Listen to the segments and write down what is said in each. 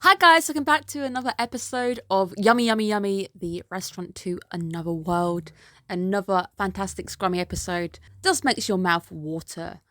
Hi guys, welcome back to another episode of Yummy Yummy Yummy, the restaurant to another world. Another fantastic scrummy episode. Just makes your mouth water.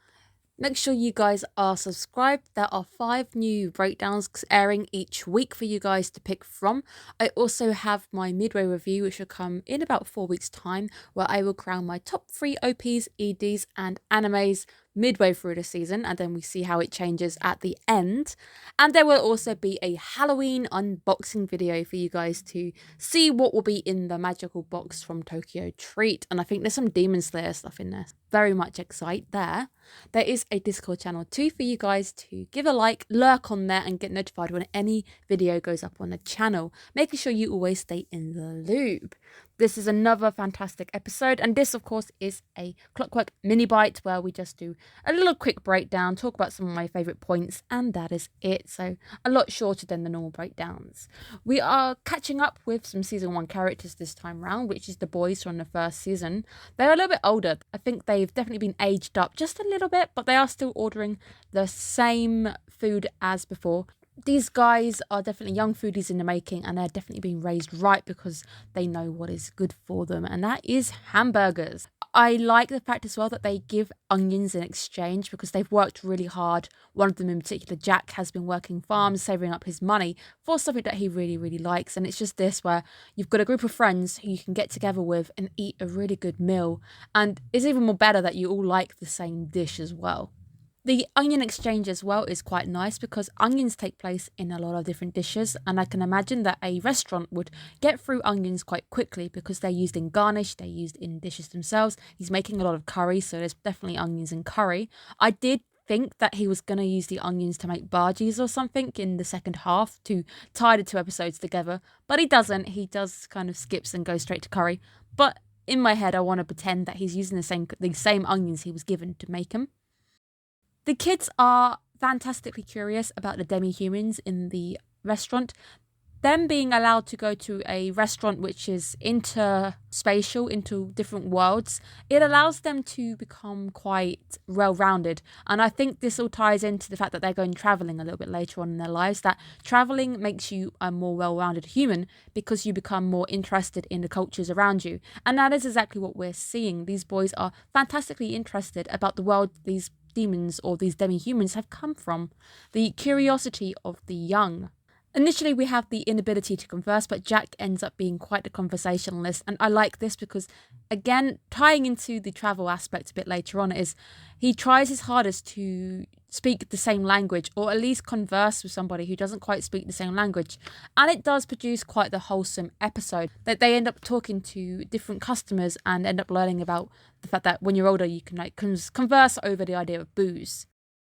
Make sure you guys are subscribed. There are 5 new breakdowns airing each week for you guys to pick from. I also have my midway review, which will come in about 4 weeks' time, where I will crown my top 3 OPs, EDs, and animes midway through the season, and then we see how it changes at the end. And there will also be a Halloween unboxing video for you guys to see what will be in the magical box from Tokyo Treat. And I think there's some Demon Slayer stuff in there. Very much excited there. There is a Discord channel too for you guys to give a like, lurk on there, and get notified when any video goes up on the channel, making sure you always stay in the loop. This is another fantastic episode, and this, of course, is a Clockwork mini bite where we just do a little quick breakdown, talk about some of my favourite points, and that is it. So a lot shorter than the normal breakdowns. We are catching up with some season 1 characters this time round, which is the boys from the first season. They're a little bit older. I think they've definitely been aged up just a little bit, but they are still ordering the same food as before. These guys are definitely young foodies in the making, and they're definitely being raised right because they know what is good for them, and that is hamburgers. I like the fact as well that they give onions in exchange because they've worked really hard. One of them in particular, Jack, has been working farms, saving up his money for something that he really, really likes. And it's just this where you've got a group of friends who you can get together with and eat a really good meal. And it's even more better that you all like the same dish as well. The onion exchange as well is quite nice because onions take place in a lot of different dishes, and I can imagine that a restaurant would get through onions quite quickly because they're used in garnish, they're used in dishes themselves. He's making a lot of curry, so there's definitely onions in curry. I did think that he was going to use the onions to make bhajis or something in the second half to tie the 2 episodes together, but he doesn't. He does kind of skips and goes straight to curry, but in my head I want to pretend that he's using the same onions he was given to make them. The kids are fantastically curious about the demi-humans in the restaurant. Them being allowed to go to a restaurant which is interspatial, into different worlds, it allows them to become quite well-rounded. And I think this all ties into the fact that they're going travelling a little bit later on in their lives, that travelling makes you a more well-rounded human because you become more interested in the cultures around you. And that is exactly what we're seeing. These boys are fantastically interested about the world these demons or these demi-humans have come from. The curiosity of the young. Initially, we have the inability to converse, but Jack ends up being quite the conversationalist. And I like this because, again, tying into the travel aspect a bit later on, is he tries his hardest to speak the same language, or at least converse with somebody who doesn't quite speak the same language. And it does produce quite the wholesome episode that they end up talking to different customers and end up learning about the fact that when you're older, you can converse over the idea of booze.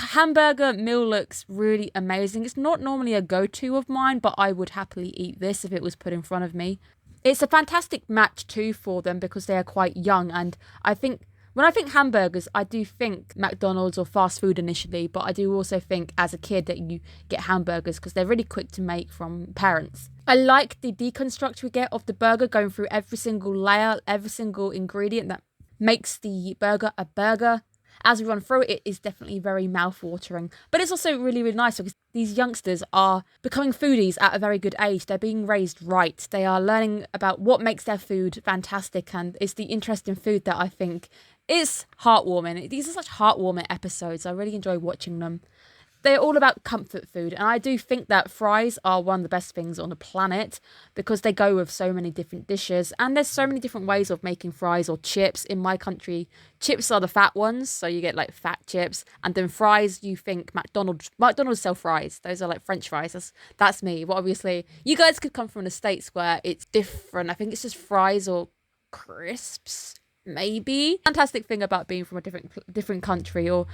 Hamburger Meal looks really amazing. It's not normally a go-to of mine, but I would happily eat this if it was put in front of me. It's a fantastic match too for them because they are quite young, and I think when I think hamburgers, I do think McDonald's or fast food initially, but I do also think as a kid that you get hamburgers because they're really quick to make from parents. I like the deconstruct we get of the burger, going through every single layer, every single ingredient that makes the burger a burger. As we run through it, it is definitely very mouth-watering. But it's also really, really nice because these youngsters are becoming foodies at a very good age. They're being raised right. They are learning about what makes their food fantastic, and it's the interest in food that I think is heartwarming. These are such heartwarming episodes. I really enjoy watching them. They're all about comfort food, and I do think that fries are one of the best things on the planet because they go with so many different dishes, and there's so many different ways of making fries or chips. In my country, chips are the fat ones, so you get like fat chips, and then fries, you think McDonald's sell fries. Those are like French fries. That's me. But obviously, you guys could come from the States where it's different. I think it's just fries or crisps, maybe. Fantastic thing about being from a different country, or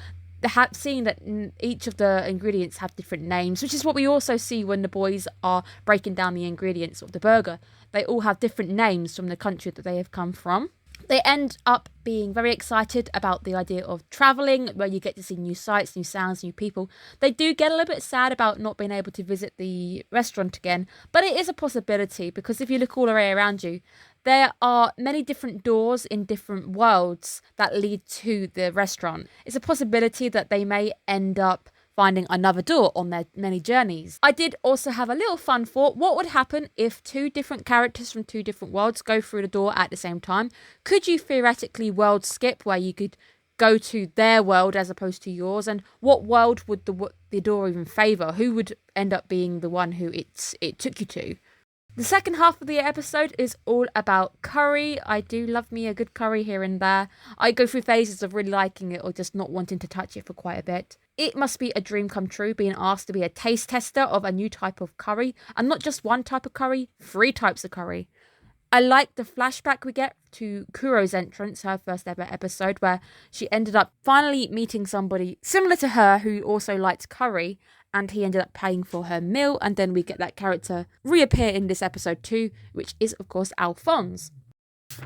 seeing that each of the ingredients have different names, which is what we also see when the boys are breaking down the ingredients of the burger. They all have different names from the country that they have come from. They end up being very excited about the idea of travelling, where you get to see new sights, new sounds, new people. They do get a little bit sad about not being able to visit the restaurant again, but it is a possibility because if you look all the way around you, there are many different doors in different worlds that lead to the restaurant. It's a possibility that they may end up finding another door on their many journeys. I did also have a little fun thought. What would happen if two different characters from two different worlds go through the door at the same time? Could you theoretically world skip where you could go to their world as opposed to yours? And what world would the door even favour? Who would end up being the one who it took you to? The second half of the episode is all about curry. I do love me a good curry here and there. I go through phases of really liking it or just not wanting to touch it for quite a bit. It must be a dream come true being asked to be a taste tester of a new type of curry. And not just one type of curry, 3 types of curry. I like the flashback we get to Kuro's entrance, her first ever episode, where she ended up finally meeting somebody similar to her who also liked curry, and he ended up paying for her meal, and then we get that character reappear in this episode too, which is of course Alphonse.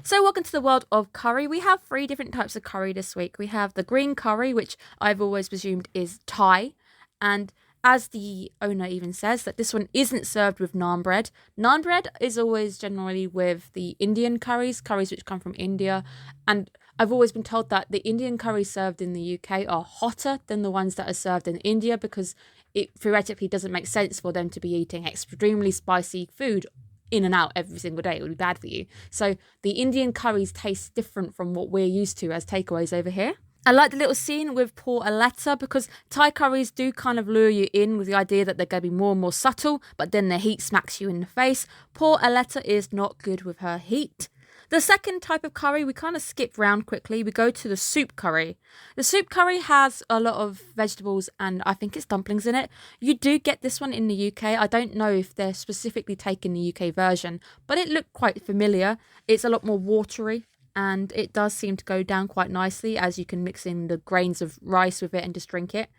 So welcome to the world of curry. We have 3 different types of curry this week. We have the green curry, which I've always presumed is Thai, and as the owner even says, that this one isn't served with naan bread. Naan bread is always generally with the Indian curries which come from India. And I've always been told that the Indian curries served in the UK are hotter than the ones that are served in India, because it theoretically doesn't make sense for them to be eating extremely spicy food in and out every single day. It would be bad for you. So the Indian curries taste different from what we're used to as takeaways over here. I like the little scene with poor Aletta, because Thai curries do kind of lure you in with the idea that they're going to be more and more subtle, but then the heat smacks you in the face. Poor Aletta is not good with her heat. The second type of curry, we kind of skip round quickly. We go to the soup curry. The soup curry has a lot of vegetables and I think it's dumplings in it. You do get this one in the UK. I don't know if they're specifically taking the UK version, but it looked quite familiar. It's a lot more watery, and it does seem to go down quite nicely as you can mix in the grains of rice with it and just drink it.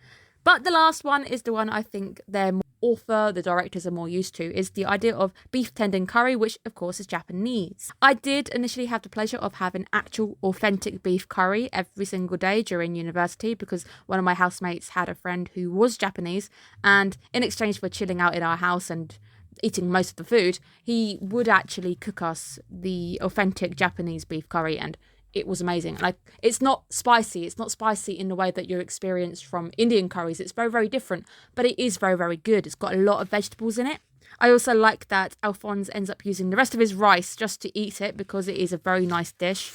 But the last one is the one I think the directors are more used to, is the idea of beef tendon curry, which of course is Japanese. I did initially have the pleasure of having actual authentic beef curry every single day during university, because one of my housemates had a friend who was Japanese, and in exchange for chilling out in our house and eating most of the food, he would actually cook us the authentic Japanese beef curry, and it was amazing. Like, it's not spicy in the way that you experience from Indian curries. It's very, very different, but it is very, very good. It's got a lot of vegetables in it. I also like that Alphonse ends up using the rest of his rice just to eat it, because it is a very nice dish.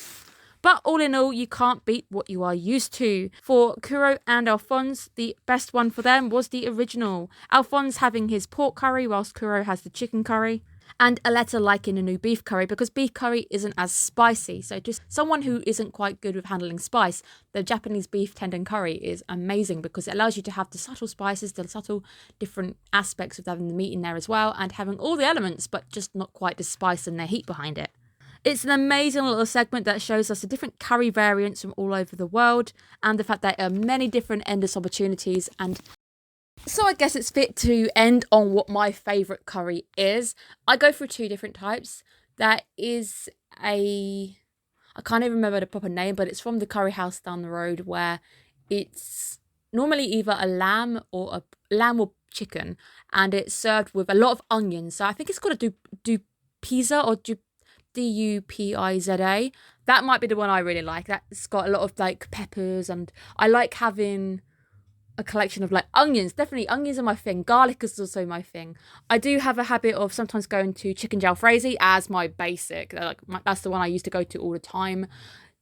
But all in all, you can't beat what you are used to. For Kuro and Alphonse, the best one for them was the original. Alphonse having his pork curry, whilst Kuro has the chicken curry. And Aletta liking a new beef curry, because beef curry isn't as spicy. So just someone who isn't quite good with handling spice, the Japanese beef tendon curry is amazing, because it allows you to have the subtle spices, the subtle different aspects of having the meat in there as well, and having all the elements, but just not quite the spice and the heat behind it. It's an amazing little segment that shows us the different curry variants from all over the world, and the fact that there are many different endless opportunities. And so I guess it's fit to end on what my favourite curry is. I go through 2 different types. That is I can't even remember the proper name, but it's from the curry house down the road, where it's normally either a lamb or chicken, and it's served with a lot of onions. So I think it's called a dupiza or Dupiza. That might be the one I really like. That's got a lot of like peppers, and I like having a collection of like onions. Definitely onions are my thing. Garlic is also my thing. I do have a habit of sometimes going to chicken jalfrezi as my basic. That's the one I used to go to all the time.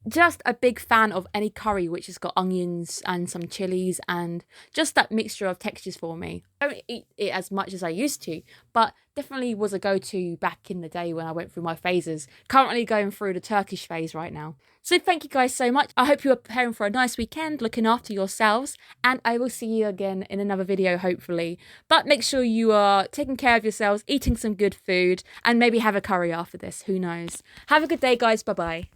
Just a big fan of any curry which has got onions and some chilies, and just that mixture of textures for me. I don't eat it as much as I used to, but definitely was a go-to back in the day when I went through my phases. Currently going through the Turkish phase right now. So thank you guys so much. I hope you are preparing for a nice weekend, looking after yourselves, and I will see you again in another video hopefully. But make sure you are taking care of yourselves, eating some good food, and maybe have a curry after this. Who knows? Have a good day guys. Bye bye.